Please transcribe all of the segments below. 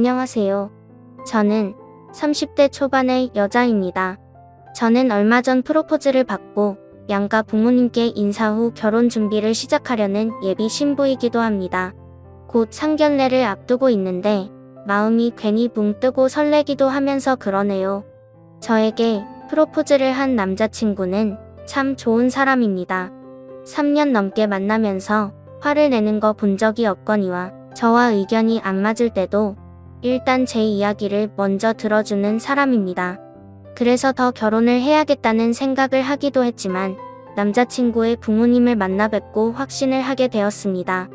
안녕하세요. 저는 30대 초반의 여자입니다. 저는 얼마 전 프로포즈를 받고 양가 부모님께 인사 후 결혼 준비를 시작하려는 예비 신부이기도 합니다. 곧 상견례를 앞두고 있는데 마음이 괜히 붕 뜨고 설레기도 하면서 그러네요. 저에게 프로포즈를 한 남자친구는 참 좋은 사람입니다. 3년 넘게 만나면서 화를 내는 거 본 적이 없거니와 저와 의견이 안 맞을 때도 일단 제 이야기를 먼저 들어주는 사람입니다. 그래서 더 결혼을 해야겠다는 생각을 하기도 했지만 남자친구의 부모님을 만나 뵙고 확신을 하게 되었습니다.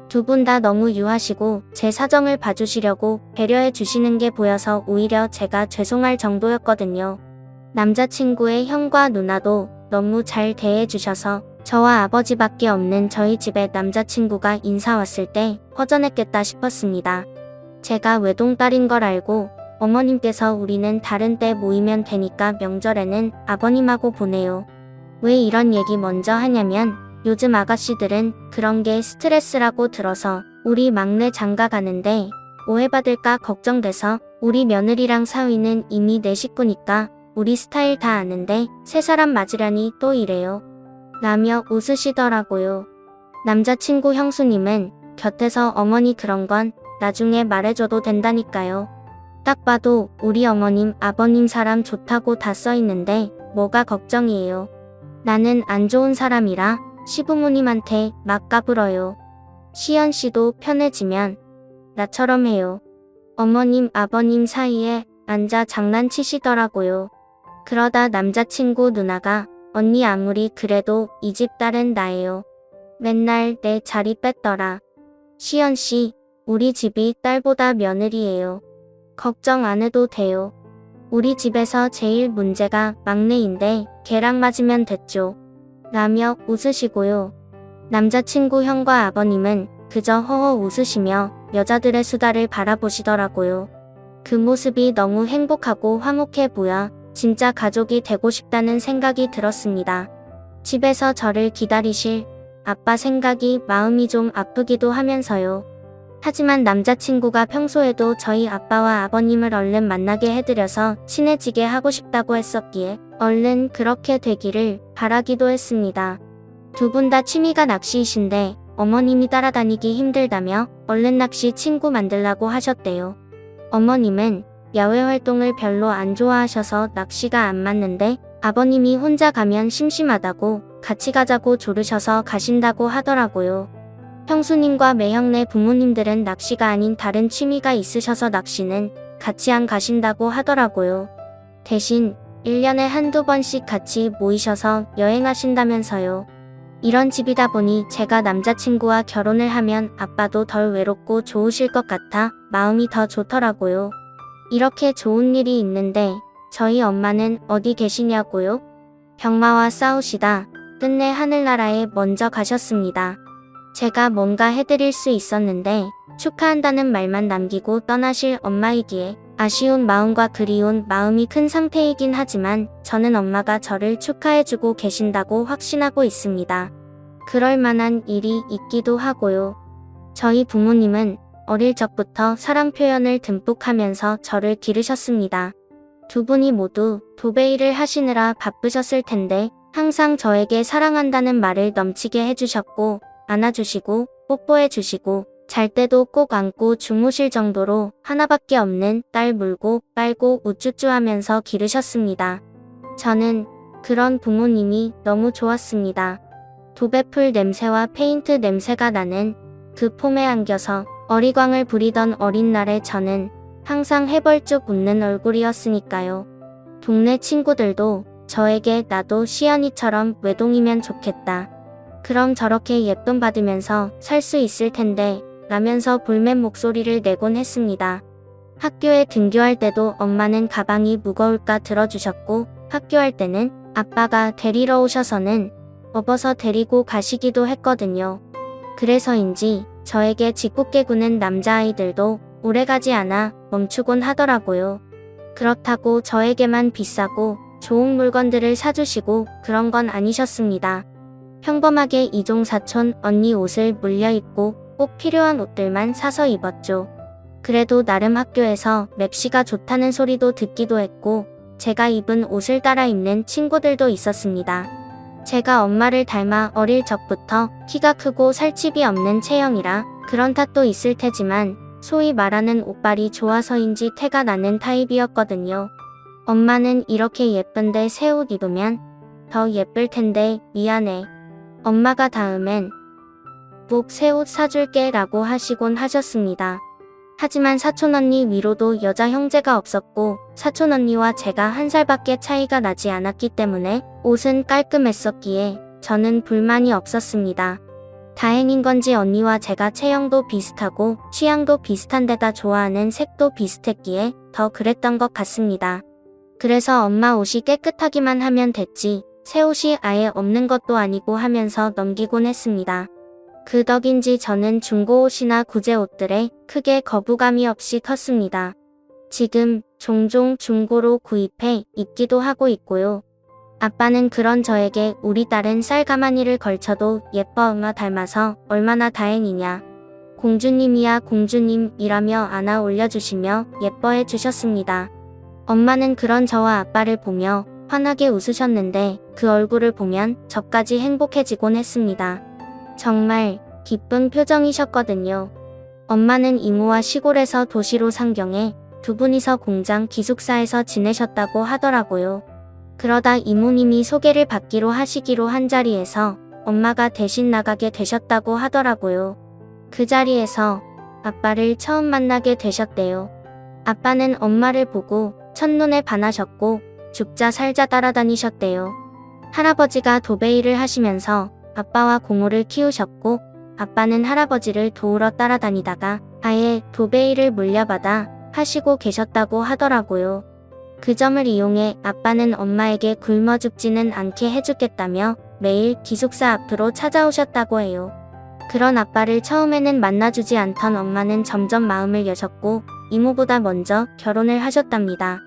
두 분 다 너무 유하시고 제 사정을 봐주시려고 배려해 주시는 게 보여서 오히려 제가 죄송할 정도였거든요. 남자친구의 형과 누나도 너무 잘 대해 주셔서 저와 아버지밖에 없는 저희 집에 남자친구가 인사 왔을 때 허전했겠다 싶었습니다. 제가 외동딸인 걸 알고 어머님께서 우리는 다른 때 모이면 되니까 명절에는 아버님하고 보내요. 왜 이런 얘기 먼저 하냐면 요즘 아가씨들은 그런 게 스트레스라고 들어서 우리 막내 장가 가는데 오해받을까 걱정돼서 우리 며느리랑 사위는 이미 내 식구니까 우리 스타일 다 아는데 새 사람 맞으려니 또 이래요. 라며 웃으시더라고요. 남자친구 형수님은 곁에서 어머니 그런 건 나중에 말해줘도 된다니까요. 딱 봐도 우리 어머님 아버님 사람 좋다고 다 써있는데 뭐가 걱정이에요. 나는 안 좋은 사람이라 시부모님한테 막 까불어요. 시연씨도 편해지면 나처럼 해요. 어머님 아버님 사이에 앉아 장난치시더라고요. 그러다 남자친구 누나가 언니 아무리 그래도 이 집 딸은 나예요. 맨날 내 자리 뺐더라. 시연씨, 우리 집이 딸보다 며느리예요. 걱정 안 해도 돼요. 우리 집에서 제일 문제가 막내인데 걔랑 맞으면 됐죠. 라며 웃으시고요. 남자친구 형과 아버님은 그저 허허 웃으시며 여자들의 수다를 바라보시더라고요. 그 모습이 너무 행복하고 화목해 보여 진짜 가족이 되고 싶다는 생각이 들었습니다. 집에서 저를 기다리실 아빠 생각이 마음이 좀 아프기도 하면서요. 하지만 남자친구가 평소에도 저희 아빠와 아버님을 얼른 만나게 해드려서 친해지게 하고 싶다고 했었기에 얼른 그렇게 되기를 바라기도 했습니다. 두 분 다 취미가 낚시이신데 어머님이 따라다니기 힘들다며 얼른 낚시 친구 만들라고 하셨대요. 어머님은 야외 활동을 별로 안 좋아하셔서 낚시가 안 맞는데 아버님이 혼자 가면 심심하다고 같이 가자고 조르셔서 가신다고 하더라고요. 형수님과 매형네 부모님들은 낚시가 아닌 다른 취미가 있으셔서 낚시는 같이 안 가신다고 하더라고요. 대신 1년에 한두 번씩 같이 모이셔서 여행하신다면서요. 이런 집이다 보니 제가 남자친구와 결혼을 하면 아빠도 덜 외롭고 좋으실 것 같아 마음이 더 좋더라고요. 이렇게 좋은 일이 있는데 저희 엄마는 어디 계시냐고요? 병마와 싸우시다 끝내 하늘나라에 먼저 가셨습니다. 제가 뭔가 해드릴 수 있었는데 축하한다는 말만 남기고 떠나실 엄마이기에 아쉬운 마음과 그리운 마음이 큰 상태이긴 하지만 저는 엄마가 저를 축하해주고 계신다고 확신하고 있습니다. 그럴 만한 일이 있기도 하고요. 저희 부모님은 어릴 적부터 사랑 표현을 듬뿍 하면서 저를 기르셨습니다. 두 분이 모두 도배 일을 하시느라 바쁘셨을 텐데 항상 저에게 사랑한다는 말을 넘치게 해주셨고 안아주시고 뽀뽀해주시고 잘 때도 꼭 안고 주무실 정도로 하나밖에 없는 딸 물고 빨고 우쭈쭈 하면서 기르셨습니다. 저는 그런 부모님이 너무 좋았습니다. 도배풀 냄새와 페인트 냄새가 나는 그 폼에 안겨서 어리광을 부리던 어린 날에 저는 항상 해벌쭉 웃는 얼굴이었으니까요. 동네 친구들도 저에게 나도 시연이처럼 외동이면 좋겠다. 그럼 저렇게 예쁨 받으면서 살 수 있을 텐데 라면서 볼멘 목소리를 내곤 했습니다. 학교에 등교할 때도 엄마는 가방이 무거울까 들어주셨고 학교할 때는 아빠가 데리러 오셔서는 업어서 데리고 가시기도 했거든요. 그래서인지 저에게 짓궂게 구는 남자아이들도 오래가지 않아 멈추곤 하더라고요. 그렇다고 저에게만 비싸고 좋은 물건들을 사주시고 그런 건 아니셨습니다. 평범하게 이종사촌 언니 옷을 물려 입고 꼭 필요한 옷들만 사서 입었죠. 그래도 나름 학교에서 맵시가 좋다는 소리도 듣기도 했고 제가 입은 옷을 따라 입는 친구들도 있었습니다. 제가 엄마를 닮아 어릴 적부터 키가 크고 살집이 없는 체형이라 그런 탓도 있을 테지만 소위 말하는 옷발이 좋아서인지 태가 나는 타입이었거든요. 엄마는 이렇게 예쁜데 새 옷 입으면 더 예쁠 텐데 미안해. 엄마가 다음엔 꼭 새 옷 사줄게 라고 하시곤 하셨습니다. 하지만 사촌언니 위로도 여자 형제가 없었고 사촌언니와 제가 1살밖에 차이가 나지 않았기 때문에 옷은 깔끔했었기에 저는 불만이 없었습니다. 다행인 건지 언니와 제가 체형도 비슷하고 취향도 비슷한 데다 좋아하는 색도 비슷했기에 더 그랬던 것 같습니다. 그래서 엄마 옷이 깨끗하기만 하면 됐지 새 옷이 아예 없는 것도 아니고 하면서 넘기곤 했습니다. 그 덕인지 저는 중고 옷이나 구제 옷들에 크게 거부감이 없이 텄습니다. 지금 종종 중고로 구입해 입기도 하고 있고요. 아빠는 그런 저에게 우리 딸은 쌀가마니를 걸쳐도 예뻐 엄마 닮아서 얼마나 다행이냐. 공주님이야 공주님이라며 안아 올려주시며 예뻐해 주셨습니다. 엄마는 그런 저와 아빠를 보며 환하게 웃으셨는데 그 얼굴을 보면 저까지 행복해지곤 했습니다. 정말 기쁜 표정이셨거든요. 엄마는 이모와 시골에서 도시로 상경해 두 분이서 공장 기숙사에서 지내셨다고 하더라고요. 그러다 이모님이 소개를 받기로 하시기로 한 자리에서 엄마가 대신 나가게 되셨다고 하더라고요. 그 자리에서 아빠를 처음 만나게 되셨대요. 아빠는 엄마를 보고 첫눈에 반하셨고 죽자 살자 따라다니셨대요. 할아버지가 도배일을 하시면서 아빠와 고모를 키우셨고 아빠는 할아버지를 도우러 따라다니다가 아예 도배일을 물려받아 하시고 계셨다고 하더라고요. 그 점을 이용해 아빠는 엄마에게 굶어 죽지는 않게 해주겠다며 매일 기숙사 앞으로 찾아오셨다고 해요. 그런 아빠를 처음에는 만나주지 않던 엄마는 점점 마음을 여셨고 이모보다 먼저 결혼을 하셨답니다.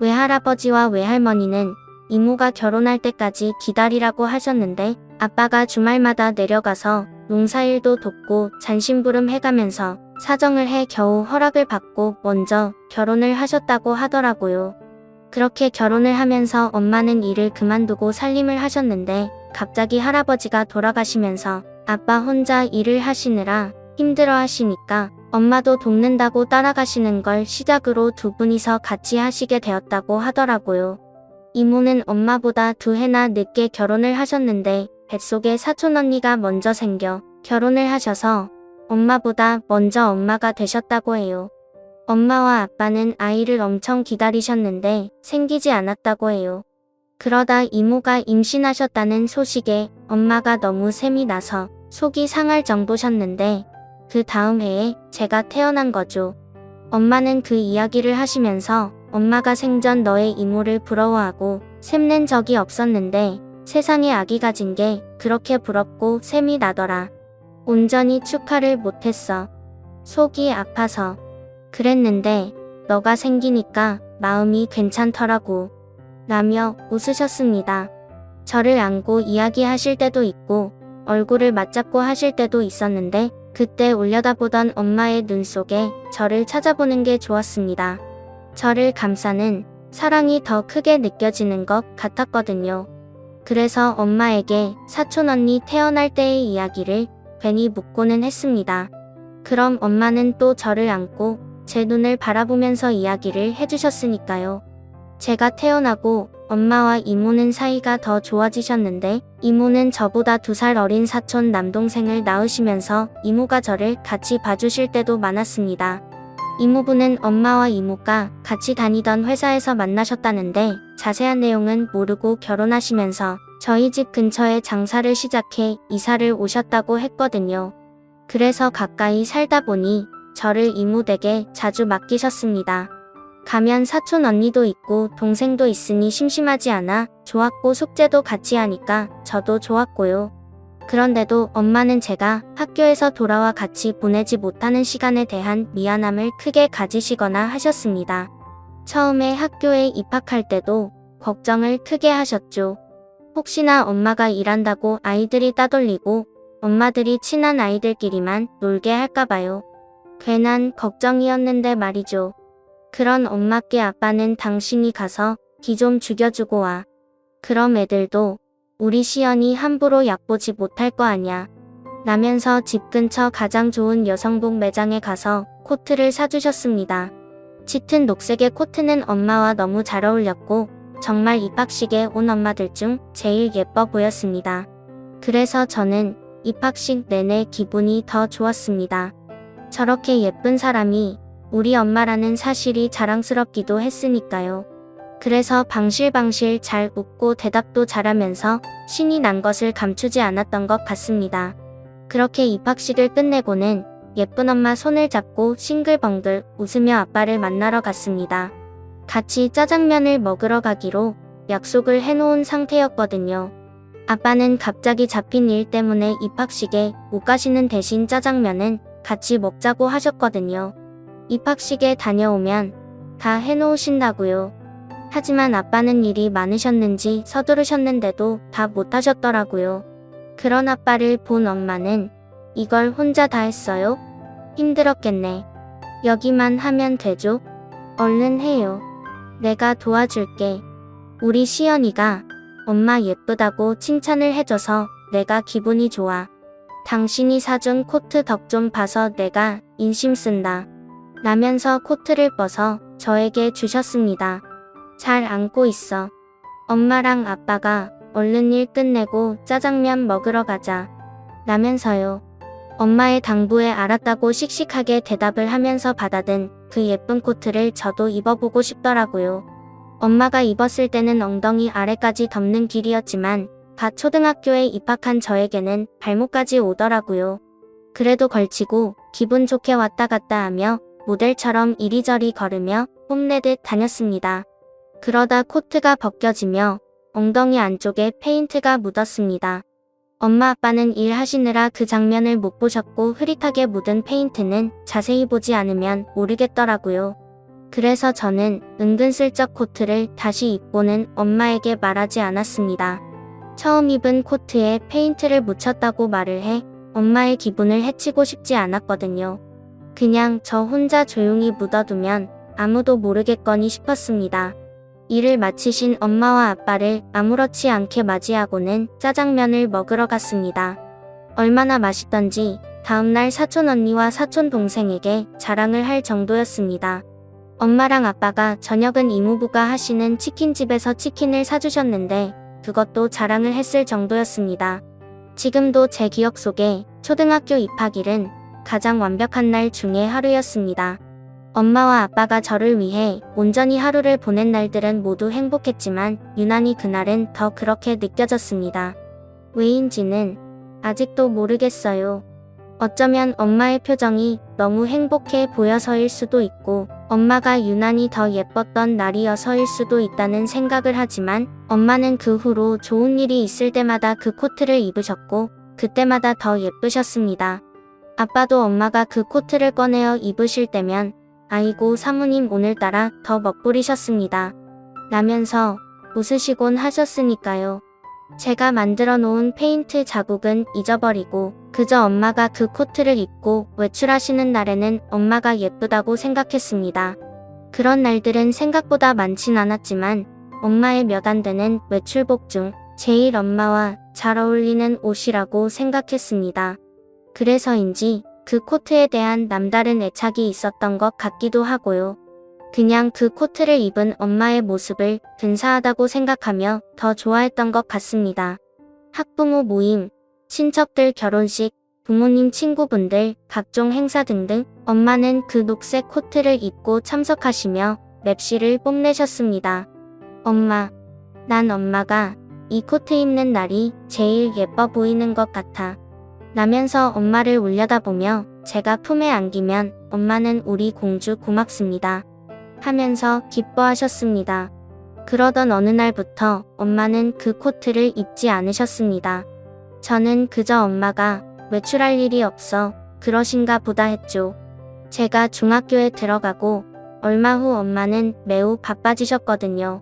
외할아버지와 외할머니는 이모가 결혼할 때까지 기다리라고 하셨는데 아빠가 주말마다 내려가서 농사일도 돕고 잔심부름 해가면서 사정을 해 겨우 허락을 받고 먼저 결혼을 하셨다고 하더라고요. 그렇게 결혼을 하면서 엄마는 일을 그만두고 살림을 하셨는데 갑자기 할아버지가 돌아가시면서 아빠 혼자 일을 하시느라 힘들어 하시니까 엄마도 돕는다고 따라가시는 걸 시작으로 두 분이서 같이 하시게 되었다고 하더라고요. 이모는 엄마보다 2해나 늦게 결혼을 하셨는데 뱃속에 사촌언니가 먼저 생겨 결혼을 하셔서 엄마보다 먼저 엄마가 되셨다고 해요. 엄마와 아빠는 아이를 엄청 기다리셨는데 생기지 않았다고 해요. 그러다 이모가 임신하셨다는 소식에 엄마가 너무 셈이 나서 속이 상할 정도셨는데 그 다음 해에 제가 태어난 거죠. 엄마는 그 이야기를 하시면서 엄마가 생전 너의 이모를 부러워하고 샘낸 적이 없었는데 세상에 아기 가진 게 그렇게 부럽고 셈이 나더라. 온전히 축하를 못했어. 속이 아파서. 그랬는데 너가 생기니까 마음이 괜찮더라고. 라며 웃으셨습니다. 저를 안고 이야기하실 때도 있고 얼굴을 맞잡고 하실 때도 있었는데 그때 올려다보던 엄마의 눈 속에 저를 찾아보는 게 좋았습니다. 저를 감싸는 사랑이 더 크게 느껴지는 것 같았거든요. 그래서 엄마에게 사촌언니 태어날 때의 이야기를 괜히 묻고는 했습니다. 그럼 엄마는 또 저를 안고 제 눈을 바라보면서 이야기를 해주셨으니까요. 제가 태어나고 엄마와 이모는 사이가 더 좋아지셨는데 이모는 저보다 2살 어린 사촌 남동생을 낳으시면서 이모가 저를 같이 봐주실 때도 많았습니다. 이모부는 엄마와 이모가 같이 다니던 회사에서 만나셨다는데 자세한 내용은 모르고 결혼하시면서 저희 집 근처에 장사를 시작해 이사를 오셨다고 했거든요. 그래서 가까이 살다 보니 저를 이모 댁에 자주 맡기셨습니다. 가면 사촌 언니도 있고 동생도 있으니 심심하지 않아 좋았고 숙제도 같이 하니까 저도 좋았고요. 그런데도 엄마는 제가 학교에서 돌아와 같이 보내지 못하는 시간에 대한 미안함을 크게 가지시거나 하셨습니다. 처음에 학교에 입학할 때도 걱정을 크게 하셨죠. 혹시나 엄마가 일한다고 아이들이 따돌리고 엄마들이 친한 아이들끼리만 놀게 할까봐요. 괜한 걱정이었는데 말이죠. 그런 엄마께 아빠는 당신이 가서 기 좀 죽여주고 와. 그럼 애들도 우리 시연이 함부로 얕보지 못할 거 아냐. 라면서 집 근처 가장 좋은 여성복 매장에 가서 코트를 사주셨습니다. 짙은 녹색의 코트는 엄마와 너무 잘 어울렸고 정말 입학식에 온 엄마들 중 제일 예뻐 보였습니다. 그래서 저는 입학식 내내 기분이 더 좋았습니다. 저렇게 예쁜 사람이 우리 엄마라는 사실이 자랑스럽기도 했으니까요. 그래서 방실방실 잘 웃고 대답도 잘하면서 신이 난 것을 감추지 않았던 것 같습니다. 그렇게 입학식을 끝내고는 예쁜 엄마 손을 잡고 싱글벙글 웃으며 아빠를 만나러 갔습니다. 같이 짜장면을 먹으러 가기로 약속을 해놓은 상태였거든요. 아빠는 갑자기 잡힌 일 때문에 입학식에 못 가시는 대신 짜장면은 같이 먹자고 하셨거든요. 입학식에 다녀오면 다 해놓으신다고요. 하지만 아빠는 일이 많으셨는지 서두르셨는데도 다 못하셨더라고요. 그런 아빠를 본 엄마는 이걸 혼자 다 했어요? 힘들었겠네. 여기만 하면 되죠? 얼른 해요. 내가 도와줄게. 우리 시연이가 엄마 예쁘다고 칭찬을 해줘서 내가 기분이 좋아. 당신이 사준 코트 덕 좀 봐서 내가 인심 쓴다. 라면서 코트를 벗어 저에게 주셨습니다. 잘 안고 있어. 엄마랑 아빠가 얼른 일 끝내고 짜장면 먹으러 가자. 라면서요. 엄마의 당부에 알았다고 씩씩하게 대답을 하면서 받아든 그 예쁜 코트를 저도 입어보고 싶더라고요. 엄마가 입었을 때는 엉덩이 아래까지 덮는 길이었지만 갓 초등학교에 입학한 저에게는 발목까지 오더라고요. 그래도 걸치고 기분 좋게 왔다 갔다 하며 모델처럼 이리저리 걸으며 뽐내듯 다녔습니다. 그러다 코트가 벗겨지며 엉덩이 안쪽에 페인트가 묻었습니다. 엄마 아빠는 일하시느라 그 장면을 못 보셨고 흐릿하게 묻은 페인트는 자세히 보지 않으면 모르겠더라고요. 그래서 저는 은근슬쩍 코트를 다시 입고는 엄마에게 말하지 않았습니다. 처음 입은 코트에 페인트를 묻혔다고 말을 해 엄마의 기분을 해치고 싶지 않았거든요. 그냥 저 혼자 조용히 묻어두면 아무도 모르겠거니 싶었습니다. 일을 마치신 엄마와 아빠를 아무렇지 않게 맞이하고는 짜장면을 먹으러 갔습니다. 얼마나 맛있던지 다음날 사촌 언니와 사촌 동생에게 자랑을 할 정도였습니다. 엄마랑 아빠가 저녁은 이모부가 하시는 치킨집에서 치킨을 사주셨는데 그것도 자랑을 했을 정도였습니다. 지금도 제 기억 속에 초등학교 입학일은 가장 완벽한 날 중에 하루였습니다. 엄마와 아빠가 저를 위해 온전히 하루를 보낸 날들은 모두 행복했지만 유난히 그날은 더 그렇게 느껴졌습니다. 왜인지는 아직도 모르겠어요. 어쩌면 엄마의 표정이 너무 행복해 보여서일 수도 있고 엄마가 유난히 더 예뻤던 날이어서일 수도 있다는 생각을 하지만 엄마는 그 후로 좋은 일이 있을 때마다 그 코트를 입으셨고 그때마다 더 예쁘셨습니다. 아빠도 엄마가 그 코트를 꺼내어 입으실 때면 아이고 사모님 오늘따라 더 멋부리셨습니다. 라면서 웃으시곤 하셨으니까요. 제가 만들어 놓은 페인트 자국은 잊어버리고 그저 엄마가 그 코트를 입고 외출하시는 날에는 엄마가 예쁘다고 생각했습니다. 그런 날들은 생각보다 많진 않았지만 엄마의 몇 안 되는 외출복 중 제일 엄마와 잘 어울리는 옷이라고 생각했습니다. 그래서인지 그 코트에 대한 남다른 애착이 있었던 것 같기도 하고요. 그냥 그 코트를 입은 엄마의 모습을 근사하다고 생각하며 더 좋아했던 것 같습니다. 학부모 모임, 친척들 결혼식, 부모님 친구분들, 각종 행사 등등 엄마는 그 녹색 코트를 입고 참석하시며 맵시를 뽐내셨습니다. 엄마, 난 엄마가 이 코트 입는 날이 제일 예뻐 보이는 것 같아. 라면서 엄마를 울려다보며 제가 품에 안기면 엄마는 우리 공주 고맙습니다. 하면서 기뻐하셨습니다. 그러던 어느 날부터 엄마는 그 코트를 입지 않으셨습니다. 저는 그저 엄마가 외출할 일이 없어 그러신가 보다 했죠. 제가 중학교에 들어가고 얼마 후 엄마는 매우 바빠지셨거든요.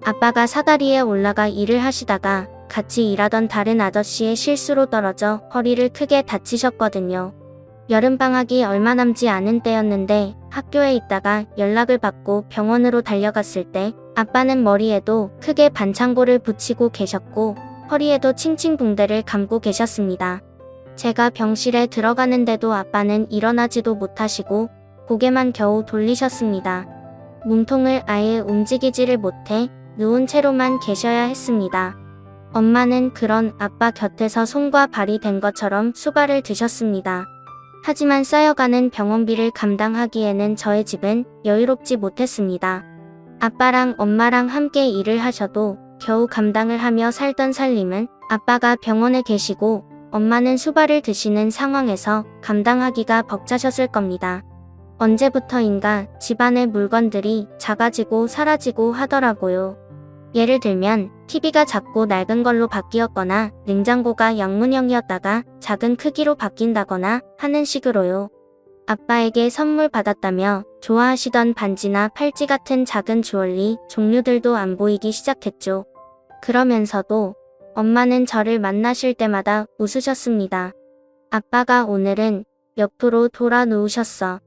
아빠가 사다리에 올라가 일을 하시다가 같이 일하던 다른 아저씨의 실수로 떨어져 허리를 크게 다치셨거든요. 여름방학이 얼마 남지 않은 때였는데 학교에 있다가 연락을 받고 병원으로 달려갔을 때 아빠는 머리에도 크게 반창고를 붙이고 계셨고 허리에도 칭칭 붕대를 감고 계셨습니다. 제가 병실에 들어가는데도 아빠는 일어나지도 못하시고 고개만 겨우 돌리셨습니다. 몸통을 아예 움직이지를 못해 누운 채로만 계셔야 했습니다. 엄마는 그런 아빠 곁에서 손과 발이 된 것처럼 수발을 드셨습니다. 하지만 쌓여가는 병원비를 감당하기에는 저의 집은 여유롭지 못했습니다. 아빠랑 엄마랑 함께 일을 하셔도 겨우 감당을 하며 살던 살림은 아빠가 병원에 계시고 엄마는 수발을 드시는 상황에서 감당하기가 벅차셨을 겁니다. 언제부터인가 집안의 물건들이 작아지고 사라지고 하더라고요. 예를 들면 TV가 작고 낡은 걸로 바뀌었거나 냉장고가 영문형이었다가 작은 크기로 바뀐다거나 하는 식으로요. 아빠에게 선물 받았다며 좋아하시던 반지나 팔찌 같은 작은 주얼리 종류들도 안 보이기 시작했죠. 그러면서도 엄마는 저를 만나실 때마다 웃으셨습니다. 아빠가 오늘은 옆으로 돌아 누우셨어.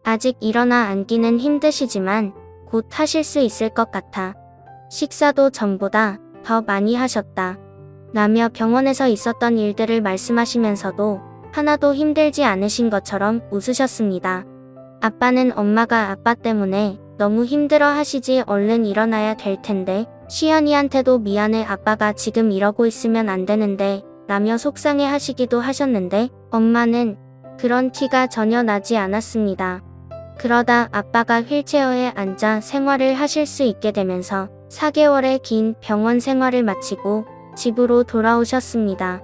아직 일어나 앉기는 힘드시지만 곧 하실 수 있을 것 같아. 식사도 전보다 더 많이 하셨다. 라며 병원에서 있었던 일들을 말씀하시면서도 하나도 힘들지 않으신 것처럼 웃으셨습니다. 아빠는 엄마가 아빠 때문에 너무 힘들어 하시지 얼른 일어나야 될 텐데 시연이한테도 미안해 아빠가 지금 이러고 있으면 안 되는데 라며 속상해 하시기도 하셨는데 엄마는 그런 티가 전혀 나지 않았습니다. 그러다 아빠가 휠체어에 앉아 생활을 하실 수 있게 되면서 4개월의 긴 병원 생활을 마치고 집으로 돌아오셨습니다.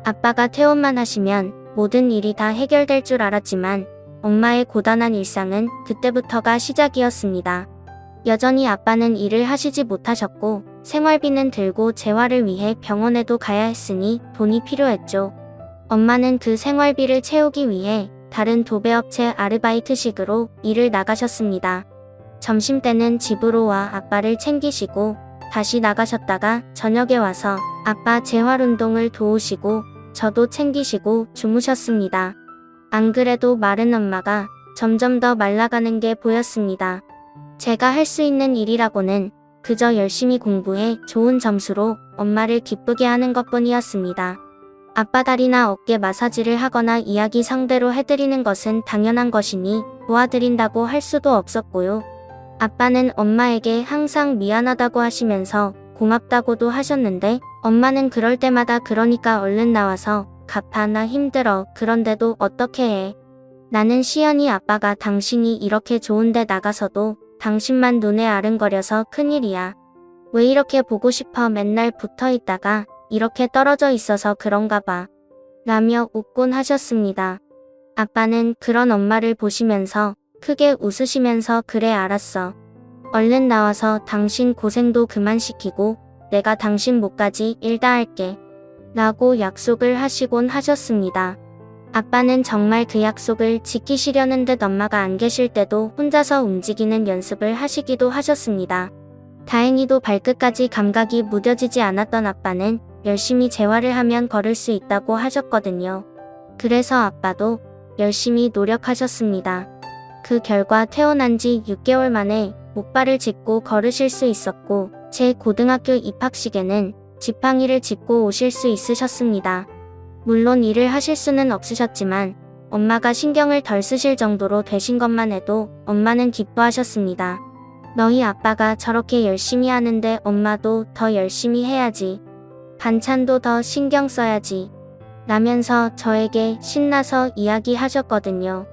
아빠가 퇴원만 하시면 모든 일이 다 해결될 줄 알았지만 엄마의 고단한 일상은 그때부터가 시작이었습니다. 여전히 아빠는 일을 하시지 못하셨고 생활비는 들고 재활을 위해 병원에도 가야 했으니 돈이 필요했죠. 엄마는 그 생활비를 채우기 위해 다른 도배업체 아르바이트식으로 일을 나가셨습니다. 점심때는 집으로 와 아빠를 챙기시고 다시 나가셨다가 저녁에 와서 아빠 재활운동을 도우시고 저도 챙기시고 주무셨습니다. 안 그래도 마른 엄마가 점점 더 말라가는 게 보였습니다. 제가 할 수 있는 일이라고는 그저 열심히 공부해 좋은 점수로 엄마를 기쁘게 하는 것뿐이었습니다. 아빠 다리나 어깨 마사지를 하거나 이야기 상대로 해드리는 것은 당연한 것이니 도와드린다고 할 수도 없었고요. 아빠는 엄마에게 항상 미안하다고 하시면서 고맙다고도 하셨는데 엄마는 그럴 때마다 그러니까 얼른 나와서 갚아 나 힘들어 그런데도 어떻게 해. 나는 시연이 아빠가 당신이 이렇게 좋은데 나가서도 당신만 눈에 아른거려서 큰일이야. 왜 이렇게 보고 싶어 맨날 붙어있다가 이렇게 떨어져 있어서 그런가 봐. 라며 웃곤 하셨습니다. 아빠는 그런 엄마를 보시면서 크게 웃으시면서 그래 알았어. 얼른 나와서 당신 고생도 그만 시키고 내가 당신 목까지 일 다 할게. 라고 약속을 하시곤 하셨습니다. 아빠는 정말 그 약속을 지키시려는 듯 엄마가 안 계실 때도 혼자서 움직이는 연습을 하시기도 하셨습니다. 다행히도 발끝까지 감각이 무뎌지지 않았던 아빠는 열심히 재활을 하면 걸을 수 있다고 하셨거든요. 그래서 아빠도 열심히 노력하셨습니다. 그 결과 퇴원한 지 6개월 만에 목발을 짚고 걸으실 수 있었고 제 고등학교 입학식에는 지팡이를 짚고 오실 수 있으셨습니다. 물론 일을 하실 수는 없으셨지만 엄마가 신경을 덜 쓰실 정도로 되신 것만 해도 엄마는 기뻐하셨습니다. 너희 아빠가 저렇게 열심히 하는데 엄마도 더 열심히 해야지. 반찬도 더 신경 써야지. 라면서 저에게 신나서 이야기하셨거든요.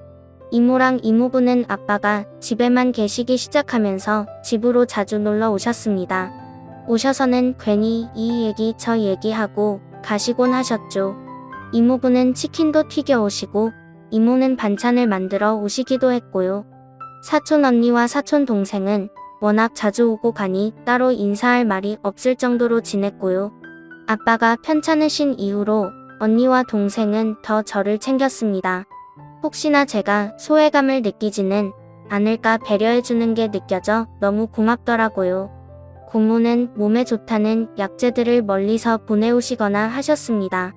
이모랑 이모부는 아빠가 집에만 계시기 시작하면서 집으로 자주 놀러 오셨습니다. 오셔서는 괜히 이 얘기 저 얘기하고 가시곤 하셨죠. 이모부는 치킨도 튀겨 오시고 이모는 반찬을 만들어 오시기도 했고요. 사촌 언니와 사촌 동생은 워낙 자주 오고 가니 따로 인사할 말이 없을 정도로 지냈고요. 아빠가 편찮으신 이후로 언니와 동생은 더 저를 챙겼습니다. 혹시나 제가 소외감을 느끼지는 않을까 배려해주는 게 느껴져 너무 고맙더라고요. 고모는 몸에 좋다는 약재들을 멀리서 보내오시거나 하셨습니다.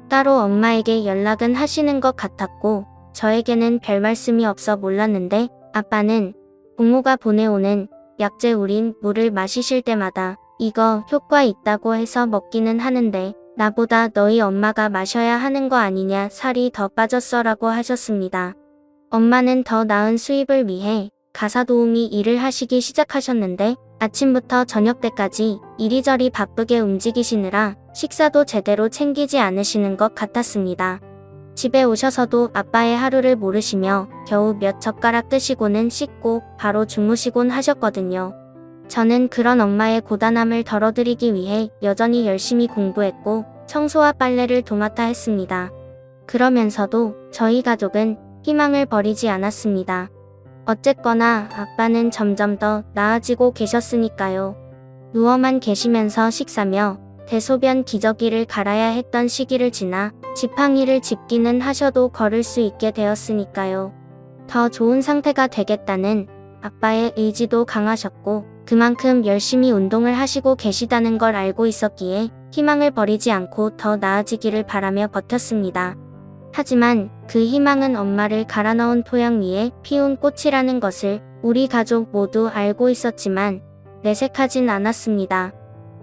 따로 엄마에게 연락은 하시는 것 같았고 저에게는 별 말씀이 없어 몰랐는데 아빠는 부모가 보내오는 약재 우린 물을 마시실 때마다 이거 효과 있다고 해서 먹기는 하는데 나보다 너희 엄마가 마셔야 하는 거 아니냐, 살이 더 빠졌어라고 하셨습니다. 엄마는 더 나은 수입을 위해 가사 도우미 일을 하시기 시작하셨는데 아침부터 저녁 때까지 이리저리 바쁘게 움직이시느라 식사도 제대로 챙기지 않으시는 것 같았습니다. 집에 오셔서도 아빠의 하루를 모르시며 겨우 몇 젓가락 드시고는 씻고 바로 주무시곤 하셨거든요. 저는 그런 엄마의 고단함을 덜어드리기 위해 여전히 열심히 공부했고 청소와 빨래를 도맡아 했습니다. 그러면서도 저희 가족은 희망을 버리지 않았습니다. 어쨌거나 아빠는 점점 더 나아지고 계셨으니까요. 누워만 계시면서 식사며 대소변 기저귀를 갈아야 했던 시기를 지나 지팡이를 짚기는 하셔도 걸을 수 있게 되었으니까요. 더 좋은 상태가 되겠다는 아빠의 의지도 강하셨고 그만큼 열심히 운동을 하시고 계시다는 걸 알고 있었기에 희망을 버리지 않고 더 나아지기를 바라며 버텼습니다. 하지만 그 희망은 엄마를 갈아 넣은 토양 위에 피운 꽃이라는 것을 우리 가족 모두 알고 있었지만 내색하진 않았습니다.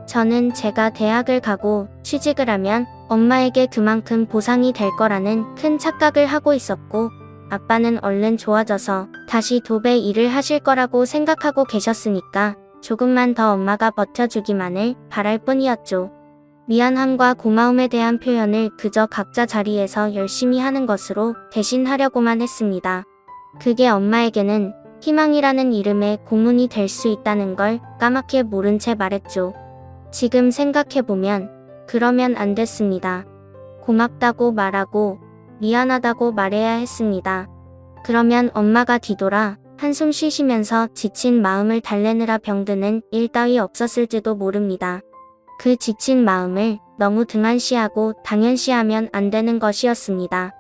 저는 제가 대학을 가고 취직을 하면 엄마에게 그만큼 보상이 될 거라는 큰 착각을 하고 있었고 아빠는 얼른 좋아져서 다시 도배 일을 하실 거라고 생각하고 계셨으니까 조금만 더 엄마가 버텨주기만을 바랄 뿐이었죠. 미안함과 고마움에 대한 표현을 그저 각자 자리에서 열심히 하는 것으로 대신하려고만 했습니다. 그게 엄마에게는 희망이라는 이름의 고문이 될 수 있다는 걸 까맣게 모른 채 말했죠. 지금 생각해보면 그러면 안 됐습니다. 고맙다고 말하고 미안하다고 말해야 했습니다. 그러면 엄마가 뒤돌아 한숨 쉬시면서 지친 마음을 달래느라 병드는 일 따위 없었을지도 모릅니다. 그 지친 마음을 너무 등한시하고 당연시하면 안 되는 것이었습니다.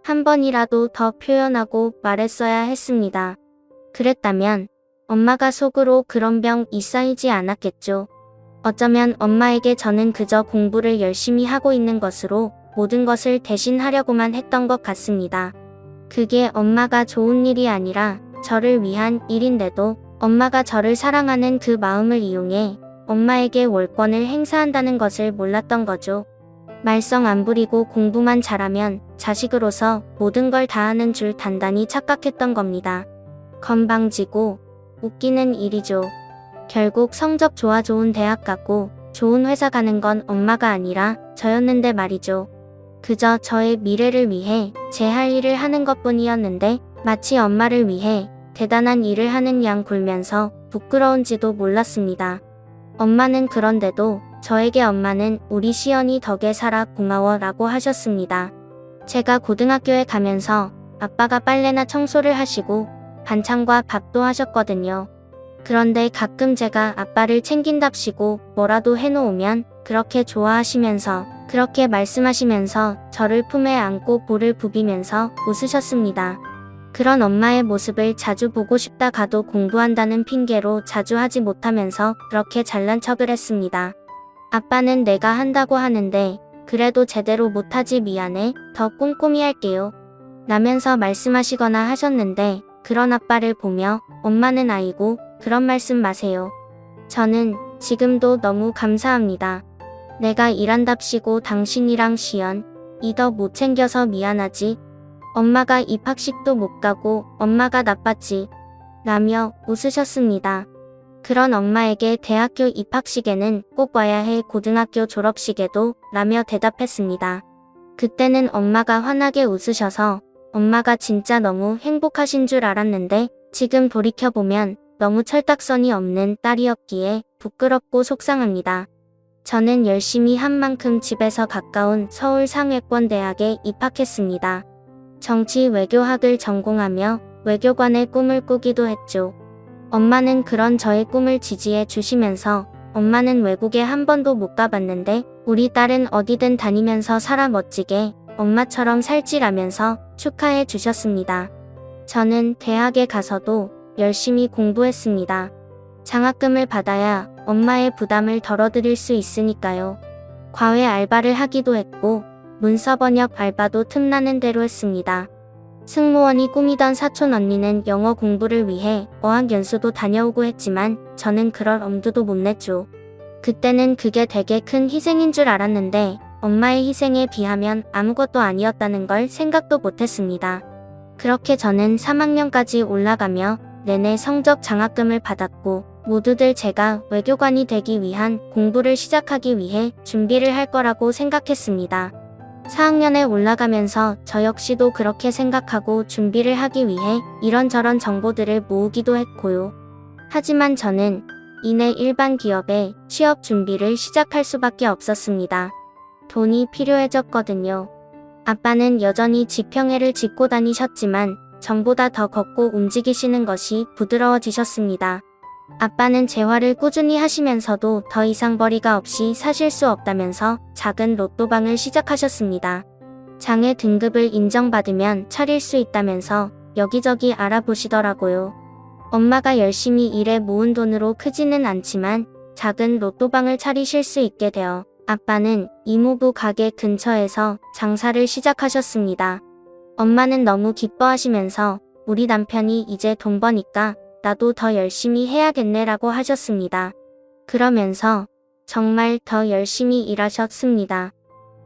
한 번이라도 더 표현하고 말했어야 했습니다. 그랬다면 엄마가 속으로 그런 병이 쌓이지 않았겠죠. 어쩌면 엄마에게 저는 그저 공부를 열심히 하고 있는 것으로 모든 것을 대신하려고만 했던 것 같습니다. 그게 엄마가 좋은 일이 아니라 저를 위한 일인데도 엄마가 저를 사랑하는 그 마음을 이용해 엄마에게 월권을 행사한다는 것을 몰랐던 거죠. 말썽 안 부리고 공부만 잘하면 자식으로서 모든 걸 다 하는 줄 단단히 착각했던 겁니다. 건방지고 웃기는 일이죠. 결국 성적 좋아 좋은 대학 가고 좋은 회사 가는 건 엄마가 아니라 저였는데 말이죠. 그저 저의 미래를 위해 제 할 일을 하는 것뿐이었는데 마치 엄마를 위해 대단한 일을 하는 양 굴면서 부끄러운지도 몰랐습니다. 엄마는 그런데도 저에게 엄마는 우리 시연이 덕에 살아 고마워 라고 하셨습니다. 제가 고등학교에 가면서 아빠가 빨래나 청소를 하시고 반찬과 밥도 하셨거든요. 그런데 가끔 제가 아빠를 챙긴답시고 뭐라도 해놓으면 그렇게 좋아하시면서 그렇게 말씀하시면서 저를 품에 안고 볼을 부비면서 웃으셨습니다. 그런 엄마의 모습을 자주 보고 싶다 가도 공부한다는 핑계로 자주 하지 못하면서 그렇게 잘난 척을 했습니다. 아빠는 내가 한다고 하는데 그래도 제대로 못하지 미안해, 더 꼼꼼히 할게요 라면서 말씀하시거나 하셨는데 그런 아빠를 보며 엄마는 아이고 그런 말씀 마세요. 저는 지금도 너무 감사합니다. 내가 일한답시고 당신이랑 시연 이 더 못 챙겨서 미안하지. 엄마가 입학식도 못 가고 엄마가 나빴지 라며 웃으셨습니다. 그런 엄마에게 대학교 입학식에는 꼭 와야 해, 고등학교 졸업식에도 라며 대답했습니다. 그때는 엄마가 환하게 웃으셔서 엄마가 진짜 너무 행복하신 줄 알았는데 지금 돌이켜보면 너무 철딱선이 없는 딸이었기에 부끄럽고 속상합니다. 저는 열심히 한 만큼 집에서 가까운 서울 상회권대학에 입학했습니다. 정치 외교학을 전공하며 외교관의 꿈을 꾸기도 했죠. 엄마는 그런 저의 꿈을 지지해 주시면서 엄마는 외국에 한 번도 못 가봤는데 우리 딸은 어디든 다니면서 살아 멋지게 엄마처럼 살지라면서 축하해 주셨습니다. 저는 대학에 가서도 열심히 공부했습니다. 장학금을 받아야 엄마의 부담을 덜어드릴 수 있으니까요. 과외 알바를 하기도 했고 문서 번역 알바도 틈나는 대로 했습니다. 승무원이 꿈이던 사촌 언니는 영어 공부를 위해 어학연수도 다녀오고 했지만 저는 그럴 엄두도 못 냈죠. 그때는 그게 되게 큰 희생인 줄 알았는데 엄마의 희생에 비하면 아무것도 아니었다는 걸 생각도 못했습니다. 그렇게 저는 3학년까지 올라가며 내내 성적 장학금을 받았고 모두들 제가 외교관이 되기 위한 공부를 시작하기 위해 준비를 할 거라고 생각했습니다. 4학년에 올라가면서 저 역시도 그렇게 생각하고 준비를 하기 위해 이런저런 정보들을 모으기도 했고요. 하지만 저는 이내 일반 기업에 취업 준비를 시작할 수밖에 없었습니다. 돈이 필요해졌거든요. 아빠는 여전히 지평해를 짚고 다니셨지만 전보다 더 걷고 움직이시는 것이 부드러워지셨습니다. 아빠는 재활을 꾸준히 하시면서도 더 이상 벌이가 없이 사실 수 없다면서 작은 로또방을 시작하셨습니다. 장애 등급을 인정받으면 차릴 수 있다면서 여기저기 알아보시더라고요. 엄마가 열심히 일해 모은 돈으로 크지는 않지만 작은 로또방을 차리실 수 있게 되어 아빠는 이모부 가게 근처에서 장사를 시작하셨습니다. 엄마는 너무 기뻐하시면서 우리 남편이 이제 돈 버니까 나도 더 열심히 해야겠네라고 하셨습니다. 그러면서 정말 더 열심히 일하셨습니다.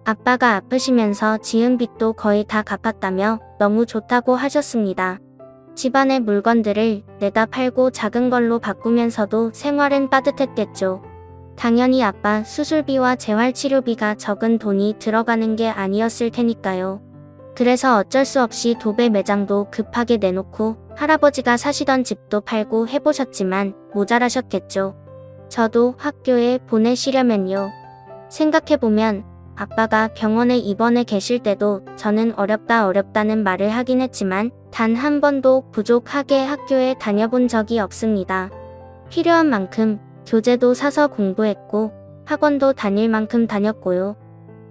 아빠가 아프시면서 지은 빚도 거의 다 갚았다며 너무 좋다고 하셨습니다. 집안의 물건들을 내다 팔고 작은 걸로 바꾸면서도 생활은 빠듯했겠죠. 당연히 아빠 수술비와 재활치료비가 적은 돈이 들어가는 게 아니었을 테니까요. 그래서 어쩔 수 없이 도배 매장도 급하게 내놓고 할아버지가 사시던 집도 팔고 해보셨지만 모자라셨겠죠. 저도 학교에 보내시려면요. 생각해보면 아빠가 병원에 입원해 계실 때도 저는 어렵다는 말을 하긴 했지만 단 한 번도 부족하게 학교에 다녀본 적이 없습니다. 필요한 만큼 교재도 사서 공부했고 학원도 다닐 만큼 다녔고요.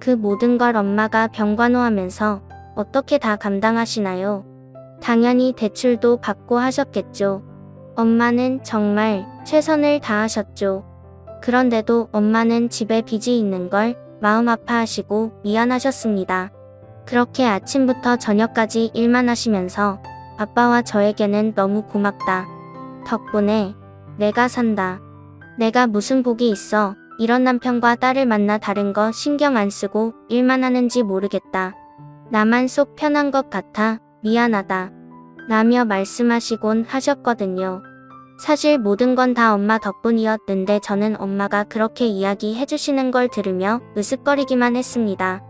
그 모든 걸 엄마가 병간호하면서 어떻게 다 감당하시나요? 당연히 대출도 받고 하셨겠죠. 엄마는 정말 최선을 다하셨죠. 그런데도 엄마는 집에 빚이 있는 걸 마음 아파하시고 미안하셨습니다. 그렇게 아침부터 저녁까지 일만 하시면서 아빠와 저에게는 너무 고맙다. 덕분에 내가 산다. 내가 무슨 복이 있어. 이런 남편과 딸을 만나 다른 거 신경 안 쓰고 일만 하는지 모르겠다. 나만 속 편한 것 같아 미안하다. 라며 말씀하시곤 하셨거든요. 사실 모든 건 다 엄마 덕분이었는데 저는 엄마가 그렇게 이야기해 주시는 걸 들으며 으쓱거리기만 했습니다.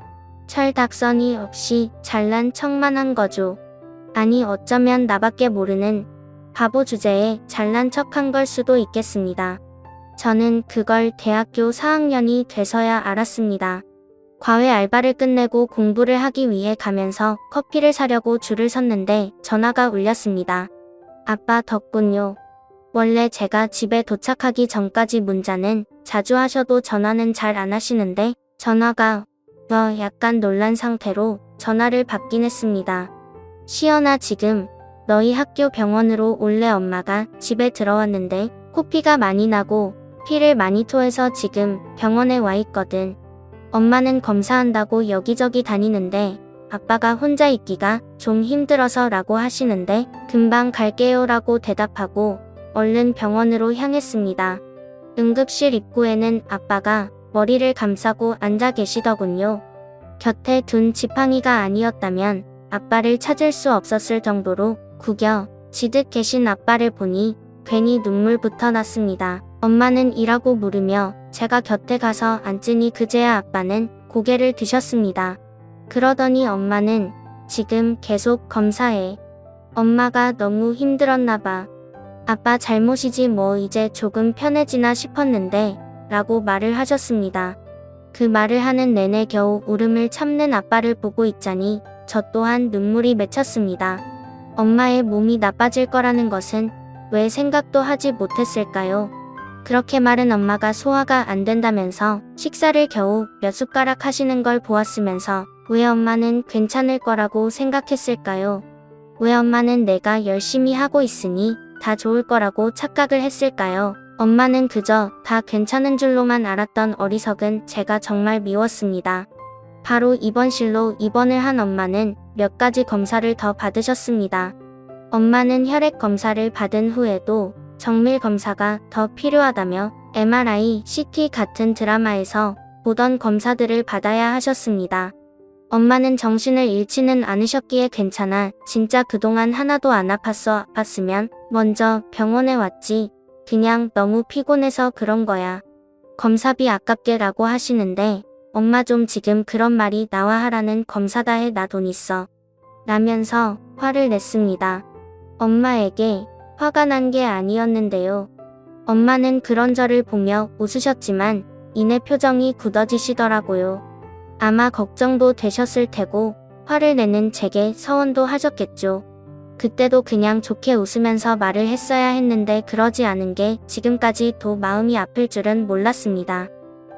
철딱서니 없이 잘난 척만 한 거죠. 아니 어쩌면 나밖에 모르는 바보 주제에 잘난 척한 걸 수도 있겠습니다. 저는 그걸 대학교 4학년이 돼서야 알았습니다. 과외 알바를 끝내고 공부를 하기 위해 가면서 커피를 사려고 줄을 섰는데 전화가 울렸습니다. 아빠 덕분요. 원래 제가 집에 도착하기 전까지 문자는 자주 하셔도 전화는 잘 안 하시는데 전화가 약간 놀란 상태로 전화를 받긴 했습니다. 시연아 지금 너희 학교 병원으로 올래. 엄마가 집에 들어왔는데 코피가 많이 나고 피를 많이 토해서 지금 병원에 와 있거든. 엄마는 검사한다고 여기저기 다니는데 아빠가 혼자 있기가 좀 힘들어서 라고 하시는데 금방 갈게요 라고 대답하고 얼른 병원으로 향했습니다. 응급실 입구에는 아빠가 머리를 감싸고 앉아 계시더군요. 곁에 둔 지팡이가 아니었다면 아빠를 찾을 수 없었을 정도로 구겨 지듯 계신 아빠를 보니 괜히 눈물부터 났습니다. 엄마는 이라고 물으며 제가 곁에 가서 앉으니 그제야 아빠는 고개를 드셨습니다. 그러더니 엄마는 지금 계속 검사해. 엄마가 너무 힘들었나 봐. 아빠 잘못이지 뭐 이제 조금 편해지나 싶었는데 라고 말을 하셨습니다. 그 말을 하는 내내 겨우 울음을 참는 아빠를 보고 있자니 저 또한 눈물이 맺혔습니다. 엄마의 몸이 나빠질 거라는 것은 왜 생각도 하지 못했을까요? 그렇게 마른 엄마가 소화가 안 된다면서 식사를 겨우 몇 숟가락 하시는 걸 보았으면서 왜 엄마는 괜찮을 거라고 생각했을까요? 왜 엄마는 내가 열심히 하고 있으니 다 좋을 거라고 착각을 했을까요? 엄마는 그저 다 괜찮은 줄로만 알았던 어리석은 제가 정말 미웠습니다. 바로 입원실로 입원을 한 엄마는 몇 가지 검사를 더 받으셨습니다. 엄마는 혈액 검사를 받은 후에도 정밀 검사가 더 필요하다며 MRI, CT 같은 드라마에서 보던 검사들을 받아야 하셨습니다. 엄마는 정신을 잃지는 않으셨기에 괜찮아. 진짜 그동안 하나도 안 아팠으면 먼저 병원에 왔지. 그냥 너무 피곤해서 그런 거야. 검사비 아깝게 라고 하시는데 엄마 좀 지금 그런 말이 나와 하라는 검사다 해 나 돈 있어. 라면서 화를 냈습니다. 엄마에게 화가 난 게 아니었는데요. 엄마는 그런 저를 보며 웃으셨지만 이내 표정이 굳어지시더라고요. 아마 걱정도 되셨을 테고 화를 내는 제게 서원도 하셨겠죠. 그때도 그냥 좋게 웃으면서 말을 했어야 했는데 그러지 않은 게 지금까지도 마음이 아플 줄은 몰랐습니다.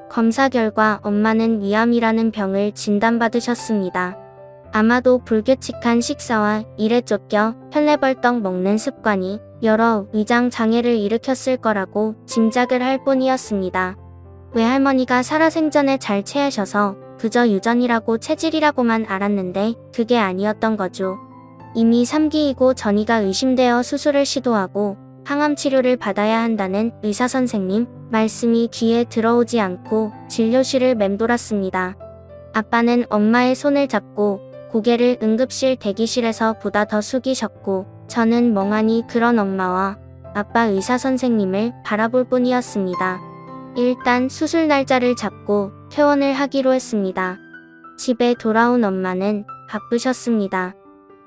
검사 결과 엄마는 위암이라는 병을 진단받으셨습니다. 아마도 불규칙한 식사와 일에 쫓겨 혈내벌떡 먹는 습관이 여러 위장 장애를 일으켰을 거라고 짐작을 할 뿐이었습니다. 외할머니가 살아생전에 잘 체하셔서 그저 유전이라고 체질이라고만 알았는데 그게 아니었던 거죠. 이미 3기이고 전이가 의심되어 수술을 시도하고 항암 치료를 받아야 한다는 의사 선생님 말씀이 귀에 들어오지 않고 진료실을 맴돌았습니다. 아빠는 엄마의 손을 잡고 고개를 응급실 대기실에서 보다 더 숙이셨고 저는 멍하니 그런 엄마와 아빠 의사 선생님을 바라볼 뿐이었습니다. 일단 수술 날짜를 잡고 퇴원을 하기로 했습니다. 집에 돌아온 엄마는 바쁘셨습니다.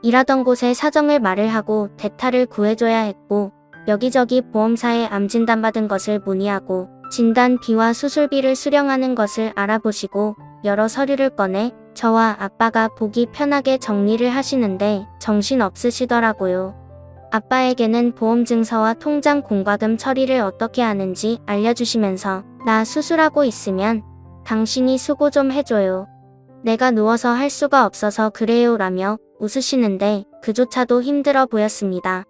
일하던 곳에 사정을 말을 하고 대타를 구해줘야 했고 여기저기 보험사에 암 진단받은 것을 문의하고 진단비와 수술비를 수령하는 것을 알아보시고 여러 서류를 꺼내 저와 아빠가 보기 편하게 정리를 하시는데 정신 없으시더라고요. 아빠에게는 보험 증서와 통장 공과금 처리를 어떻게 하는지 알려주시면서 나 수술하고 있으면 당신이 수고 좀 해줘요. 내가 누워서 할 수가 없어서 그래요 라며 웃으시는데 그조차도 힘들어 보였습니다.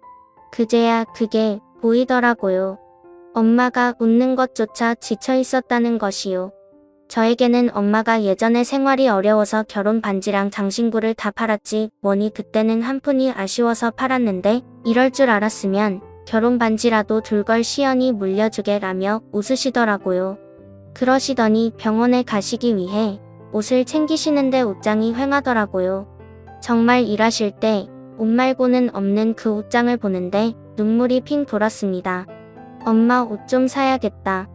그제야 그게 보이더라고요. 엄마가 웃는 것조차 지쳐 있었다는 것이요. 저에게는 엄마가 예전에 생활이 어려워서 결혼 반지랑 장신구를 다 팔았지 뭐니 그때는 한 푼이 아쉬워서 팔았는데 이럴 줄 알았으면 결혼 반지라도 둘 걸 시연이 물려주게 라며 웃으시더라고요. 그러시더니 병원에 가시기 위해 옷을 챙기시는데 옷장이 휑하더라고요. 정말 일하실 때 옷 말고는 없는 그 옷장을 보는데 눈물이 핑 돌았습니다. 엄마 옷 좀 사야겠다.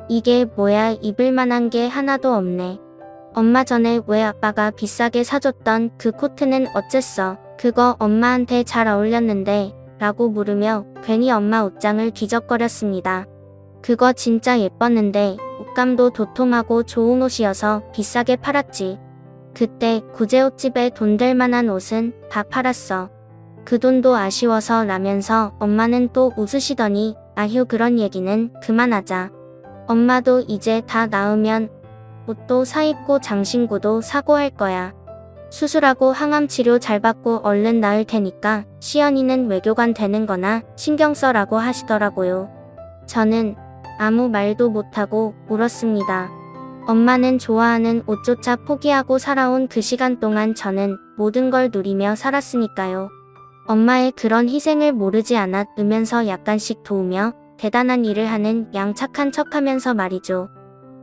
이게 뭐야 입을 만한 게 하나도 없네. 엄마 전에 왜 아빠가 비싸게 사줬던 그 코트는 어쨌어? 그거 엄마한테 잘 어울렸는데 라고 물으며 괜히 엄마 옷장을 뒤적거렸습니다. 그거 진짜 예뻤는데 옷감도 도톰하고 좋은 옷이어서 비싸게 팔았지. 그때 구제옷집에 돈 될 만한 옷은 다 팔았어. 그 돈도 아쉬워서 라면서 엄마는 또 웃으시더니 아휴 그런 얘기는 그만하자. 엄마도 이제 다 나으면 옷도 사입고 장신구도 사고 할 거야. 수술하고 항암 치료 잘 받고 얼른 나을 테니까 시연이는 외교관 되는 거나 신경 써라고 하시더라고요. 저는 아무 말도 못하고 울었습니다. 엄마는 좋아하는 옷조차 포기하고 살아온 그 시간 동안 저는 모든 걸 누리며 살았으니까요. 엄마의 그런 희생을 모르지 않았으면서 약간씩 도우며 대단한 일을 하는 양 착한 척하면서 말이죠.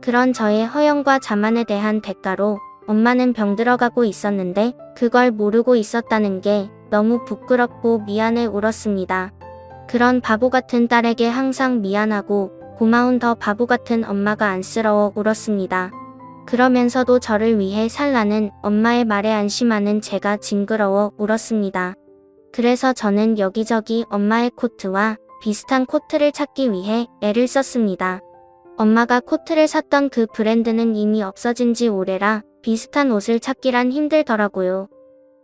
그런 저의 허영과 자만에 대한 대가로 엄마는 병들어가고 있었는데 그걸 모르고 있었다는 게 너무 부끄럽고 미안해 울었습니다. 그런 바보 같은 딸에게 항상 미안하고 고마운 더 바보 같은 엄마가 안쓰러워 울었습니다. 그러면서도 저를 위해 살라는 엄마의 말에 안심하는 제가 징그러워 울었습니다. 그래서 저는 여기저기 엄마의 코트와 비슷한 코트를 찾기 위해 애를 썼습니다. 엄마가 코트를 샀던 그 브랜드는 이미 없어진 지 오래라 비슷한 옷을 찾기란 힘들더라고요.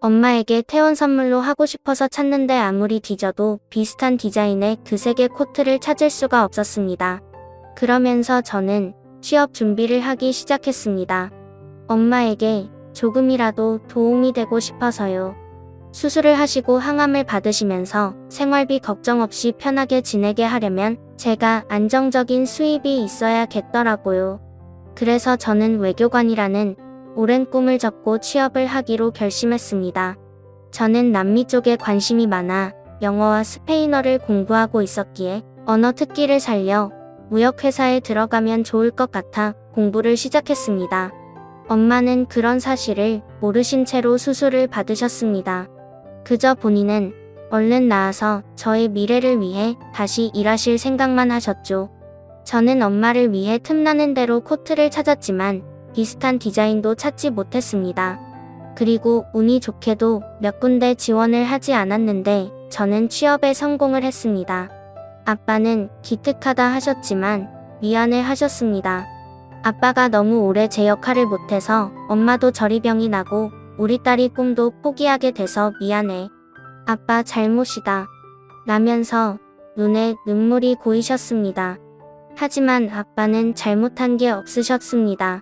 엄마에게 퇴원 선물로 하고 싶어서 찾는데 아무리 뒤져도 비슷한 디자인의 그 세 개 코트를 찾을 수가 없었습니다. 그러면서 저는 취업 준비를 하기 시작했습니다. 엄마에게 조금이라도 도움이 되고 싶어서요. 수술을 하시고 항암을 받으시면서 생활비 걱정 없이 편하게 지내게 하려면 제가 안정적인 수입이 있어야겠더라고요. 그래서 저는 외교관이라는 오랜 꿈을 접고 취업을 하기로 결심했습니다. 저는 남미 쪽에 관심이 많아 영어와 스페인어를 공부하고 있었기에 언어 특기를 살려 무역회사에 들어가면 좋을 것 같아 공부를 시작했습니다. 엄마는 그런 사실을 모르신 채로 수술을 받으셨습니다. 그저 본인은 얼른 나아서 저의 미래를 위해 다시 일하실 생각만 하셨죠. 저는 엄마를 위해 틈나는 대로 코트를 찾았지만 비슷한 디자인도 찾지 못했습니다. 그리고 운이 좋게도 몇 군데 지원을 하지 않았는데 저는 취업에 성공을 했습니다. 아빠는 기특하다 하셨지만 미안해 하셨습니다. 아빠가 너무 오래 제 역할을 못해서 엄마도 저리 병이 나고 우리 딸이 꿈도 포기하게 돼서 미안해. 아빠 잘못이다. 라면서 눈에 눈물이 고이셨습니다. 하지만 아빠는 잘못한 게 없으셨습니다.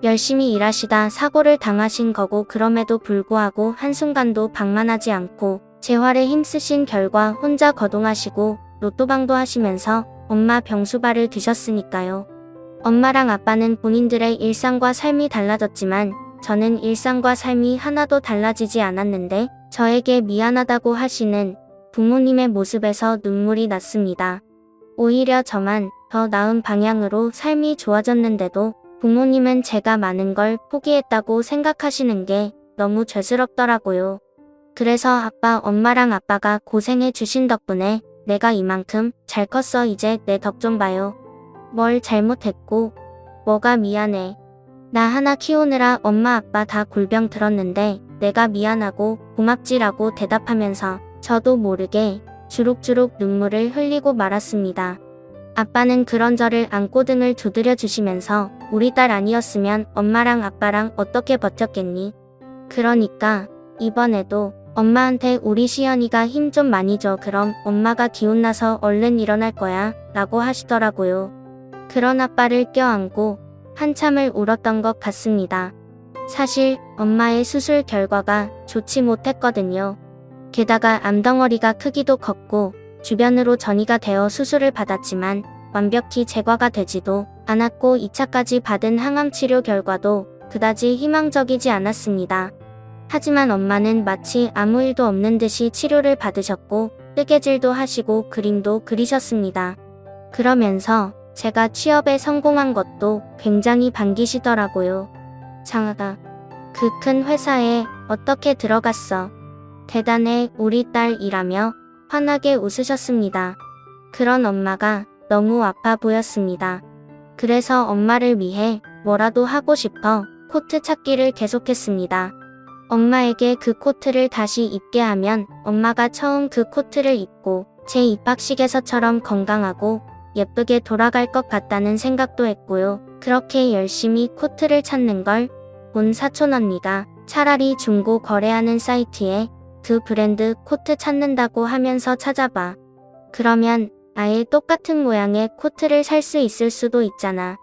열심히 일하시다 사고를 당하신 거고 그럼에도 불구하고 한순간도 방만하지 않고 재활에 힘쓰신 결과 혼자 거동하시고 로또방도 하시면서 엄마 병수발을 드셨으니까요. 엄마랑 아빠는 본인들의 일상과 삶이 달라졌지만 저는 일상과 삶이 하나도 달라지지 않았는데 저에게 미안하다고 하시는 부모님의 모습에서 눈물이 났습니다. 오히려 저만 더 나은 방향으로 삶이 좋아졌는데도 부모님은 제가 많은 걸 포기했다고 생각하시는 게 너무 죄스럽더라고요. 그래서 엄마랑 아빠가 고생해 주신 덕분에 내가 이만큼 잘 컸어. 이제 내 덕 좀 봐요. 뭘 잘못했고 뭐가 미안해. 나 하나 키우느라 엄마 아빠 다 골병 들었는데 내가 미안하고 고맙지라고 대답하면서 저도 모르게 주룩주룩 눈물을 흘리고 말았습니다. 아빠는 그런 저를 안고 등을 두드려 주시면서 우리 딸 아니었으면 엄마랑 아빠랑 어떻게 버텼겠니? 그러니까 이번에도 엄마한테 우리 시연이가 힘 좀 많이 줘. 그럼 엄마가 기운나서 얼른 일어날 거야 라고 하시더라고요. 그런 아빠를 껴안고 한참을 울었던 것 같습니다. 사실 엄마의 수술 결과가 좋지 못했거든요. 게다가 암덩어리가 크기도 컸고 주변으로 전이가 되어 수술을 받았지만 완벽히 제거가 되지도 않았고 2차까지 받은 항암 치료 결과도 그다지 희망적이지 않았습니다. 하지만 엄마는 마치 아무 일도 없는 듯이 치료를 받으셨고 뜨개질도 하시고 그림도 그리셨습니다. 그러면서 제가 취업에 성공한 것도 굉장히 반기시더라고요. 장하다. 그 큰 회사에 어떻게 들어갔어? 대단해 우리 딸이라며 환하게 웃으셨습니다. 그런 엄마가 너무 아파 보였습니다. 그래서 엄마를 위해 뭐라도 하고 싶어 코트 찾기를 계속했습니다. 엄마에게 그 코트를 다시 입게 하면 엄마가 처음 그 코트를 입고 제 입학식에서처럼 건강하고 예쁘게 돌아갈 것 같다는 생각도 했고요. 그렇게 열심히 코트를 찾는 걸 본 사촌 언니가 차라리 중고 거래하는 사이트에 그 브랜드 코트 찾는다고 하면서 찾아봐. 그러면 아예 똑같은 모양의 코트를 살 수 있을 수도 있잖아.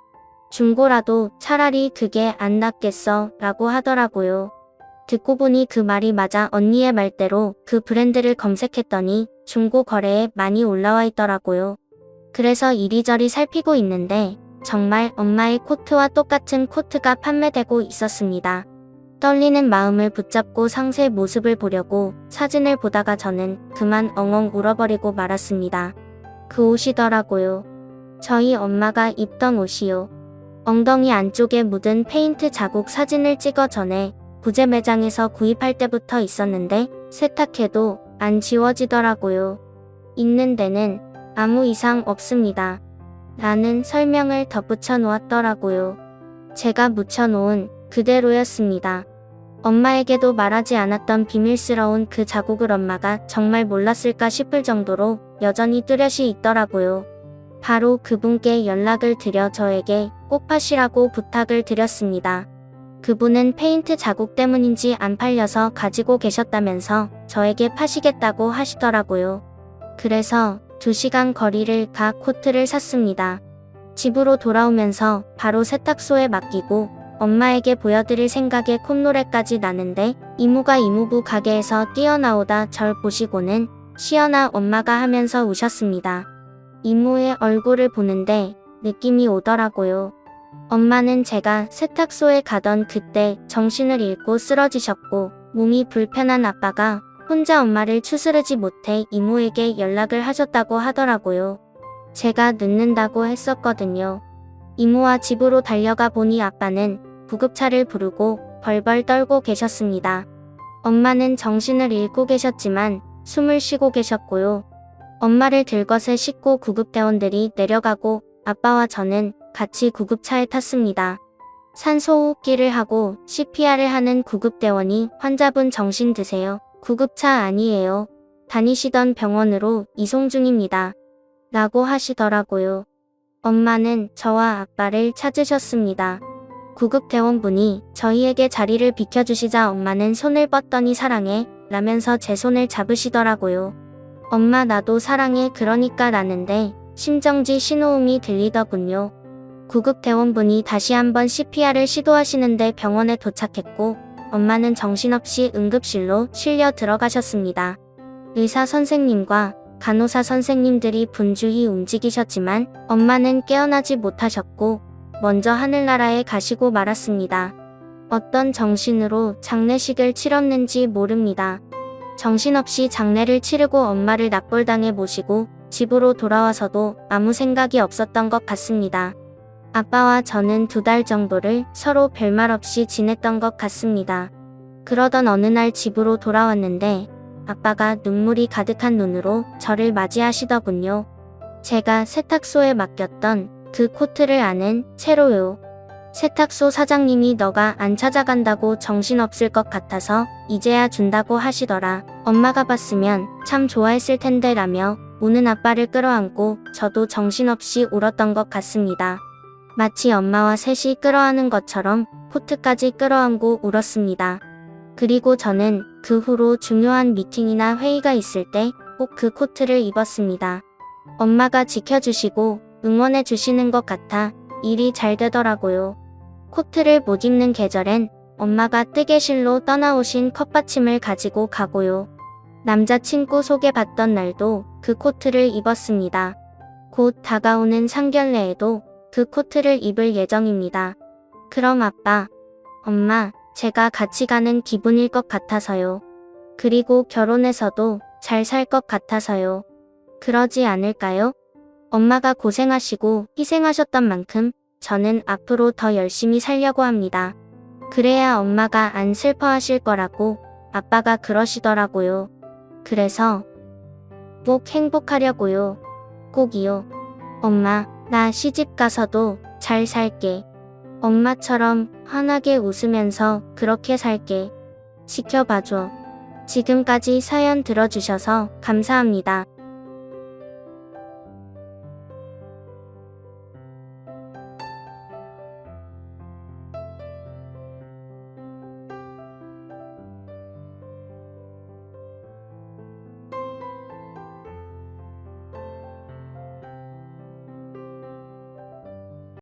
중고라도 차라리 그게 안 낫겠어 라고 하더라고요. 듣고 보니 그 말이 맞아 언니의 말대로 그 브랜드를 검색했더니 중고 거래에 많이 올라와 있더라고요. 그래서 이리저리 살피고 있는데 정말 엄마의 코트와 똑같은 코트가 판매되고 있었습니다. 떨리는 마음을 붙잡고 상세 모습을 보려고 사진을 보다가 저는 그만 엉엉 울어버리고 말았습니다. 그 옷이더라고요. 저희 엄마가 입던 옷이요. 엉덩이 안쪽에 묻은 페인트 자국 사진을 찍어 전에 부재 매장에서 구입할 때부터 있었는데 세탁해도 안 지워지더라고요. 있는 데는 아무 이상 없습니다. 라는 설명을 덧붙여 놓았더라고요. 제가 묻혀놓은 그대로였습니다. 엄마에게도 말하지 않았던 비밀스러운 그 자국을 엄마가 정말 몰랐을까 싶을 정도로 여전히 뚜렷이 있더라고요. 바로 그분께 연락을 드려 저에게 꼭 파시라고 부탁을 드렸습니다. 그분은 페인트 자국 때문인지 안 팔려서 가지고 계셨다면서 저에게 파시겠다고 하시더라고요. 그래서 2시간 거리를 가 코트를 샀습니다. 집으로 돌아오면서 바로 세탁소에 맡기고 엄마에게 보여드릴 생각에 콧노래까지 나는데 이모가 이모부 가게에서 뛰어나오다 절 보시고는 시연아 엄마가 하면서 우셨습니다. 이모의 얼굴을 보는데 느낌이 오더라고요. 엄마는 제가 세탁소에 가던 그때 정신을 잃고 쓰러지셨고 몸이 불편한 아빠가 혼자 엄마를 추스르지 못해 이모에게 연락을 하셨다고 하더라고요. 제가 늦는다고 했었거든요. 이모와 집으로 달려가 보니 아빠는 구급차를 부르고 벌벌 떨고 계셨습니다. 엄마는 정신을 잃고 계셨지만 숨을 쉬고 계셨고요. 엄마를 들것에 싣고 구급대원들이 내려가고 아빠와 저는 같이 구급차에 탔습니다. 산소호흡기를 하고 CPR을 하는 구급대원이 환자분 정신 드세요. 구급차 아니에요. 다니시던 병원으로 이송 중입니다. 라고 하시더라고요. 엄마는 저와 아빠를 찾으셨습니다. 구급대원분이 저희에게 자리를 비켜주시자 엄마는 손을 뻗더니 사랑해 라면서 제 손을 잡으시더라고요. 엄마 나도 사랑해 그러니까 라는데 심정지 신호음이 들리더군요. 구급대원분이 다시 한번 CPR을 시도하시는데 병원에 도착했고 엄마는 정신없이 응급실로 실려 들어가셨습니다. 의사 선생님과 간호사 선생님들이 분주히 움직이셨지만 엄마는 깨어나지 못하셨고 먼저 하늘나라에 가시고 말았습니다. 어떤 정신으로 장례식을 치렀는지 모릅니다. 정신없이 장례를 치르고 엄마를 납골당해 모시고 집으로 돌아와서도 아무 생각이 없었던 것 같습니다. 아빠와 저는 2달 정도를 서로 별말 없이 지냈던 것 같습니다. 그러던 어느 날 집으로 돌아왔는데 아빠가 눈물이 가득한 눈으로 저를 맞이하시더군요. 제가 세탁소에 맡겼던 그 코트를 아는 채로요. 세탁소 사장님이 너가 안 찾아간다고 정신없을 것 같아서 이제야 준다고 하시더라. 엄마가 봤으면 참 좋아했을 텐데 라며 우는 아빠를 끌어안고 저도 정신없이 울었던 것 같습니다. 마치 엄마와 셋이 끌어안은 것처럼 코트까지 끌어안고 울었습니다. 그리고 저는 그 후로 중요한 미팅이나 회의가 있을 때 꼭 그 코트를 입었습니다. 엄마가 지켜주시고 응원해 주시는 것 같아 일이 잘 되더라고요. 코트를 못 입는 계절엔 엄마가 뜨개실로 떠나오신 컵받침을 가지고 가고요. 남자친구 소개받던 날도 그 코트를 입었습니다. 곧 다가오는 상견례에도 그 코트를 입을 예정입니다. 그럼 아빠, 엄마, 제가 같이 가는 기분일 것 같아서요. 그리고 결혼해서도 잘 살 것 같아서요. 그러지 않을까요? 엄마가 고생하시고 희생하셨던 만큼 저는 앞으로 더 열심히 살려고 합니다. 그래야 엄마가 안 슬퍼하실 거라고 아빠가 그러시더라고요. 그래서 꼭 행복하려고요. 꼭이요. 엄마, 나 시집 가서도 잘 살게. 엄마처럼 환하게 웃으면서 그렇게 살게. 지켜봐줘. 지금까지 사연 들어주셔서 감사합니다.